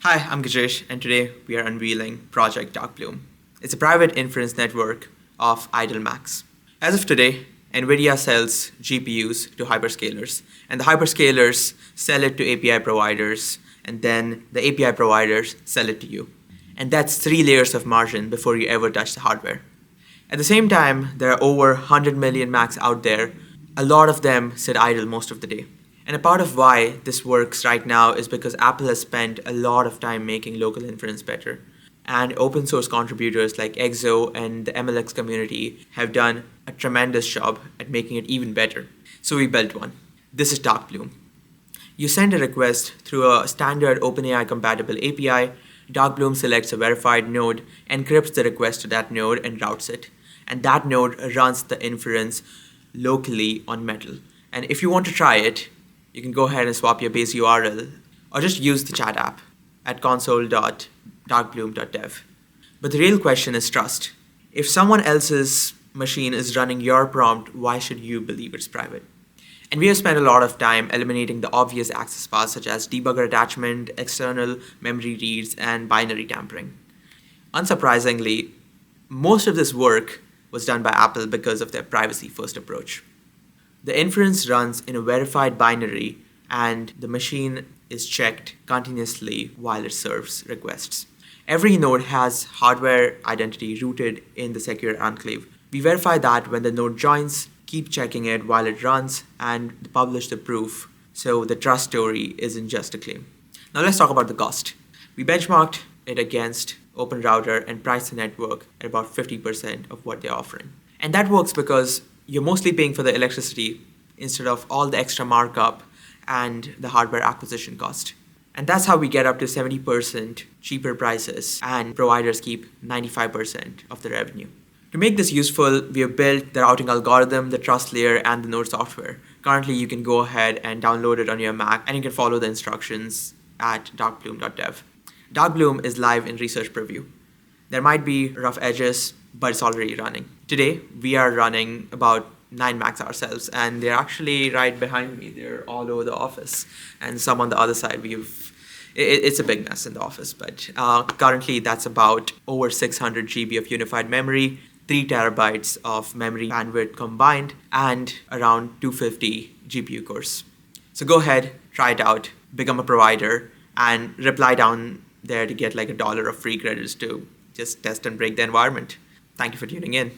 Hi, I'm Gajesh, and today we are unveiling Project Darkbloom. It's a private inference network of idle Macs. As of today, NVIDIA sells GPUs to hyperscalers, and the hyperscalers sell it to API providers, and then the API providers sell it to you. And that's 3 layers of margin before you ever touch the hardware. At the same time, there are over 100 million Macs out there. A lot of them sit idle most of the day. And a part of why this works right now is because Apple has spent a lot of time making local inference better. And open source contributors like Exo and the MLX community have done a tremendous job at making it even better. So we built one. This is Darkbloom. You send a request through a standard OpenAI-compatible API. Darkbloom selects a verified node, encrypts the request to that node, and routes it. And that node runs the inference locally on Metal. And if you want to try it, you can go ahead and swap your base URL or just use the chat app at console.darkbloom.dev. But the real question is trust. If someone else's machine is running your prompt, why should you believe it's private? And we have spent a lot of time eliminating the obvious access paths such as debugger attachment, external memory reads, and binary tampering. Unsurprisingly, most of this work was done by Apple because of their privacy-first approach. The inference runs in a verified binary, and the machine is checked continuously while it serves requests. Every node has hardware identity rooted in the secure enclave. We verify that when the node joins, keep checking it while it runs, and publish the proof, so the trust story isn't just a claim. Now let's talk about the cost. We benchmarked it against OpenRouter and priced the network at about 50% of what they're offering. And that works because you're mostly paying for the electricity instead of all the extra markup and the hardware acquisition cost. And that's how we get up to 70% cheaper prices, and providers keep 95% of the revenue. To make this useful, we have built the routing algorithm, the trust layer, and the node software. Currently, you can go ahead and download it on your Mac, and you can follow the instructions at darkbloom.dev. Darkbloom is live in research preview. There might be rough edges, but it's already running. Today, we are running about 9 Macs ourselves, and they're actually right behind me. They're all over the office, and some on the other side. It's a big mess in the office, but currently that's about over 600 GB of unified memory, 3 terabytes of memory bandwidth combined, and around 250 GPU cores. So go ahead, try it out, become a provider, and reply down there to get like $1 of free credits to just test and break the environment. Thank you for tuning in.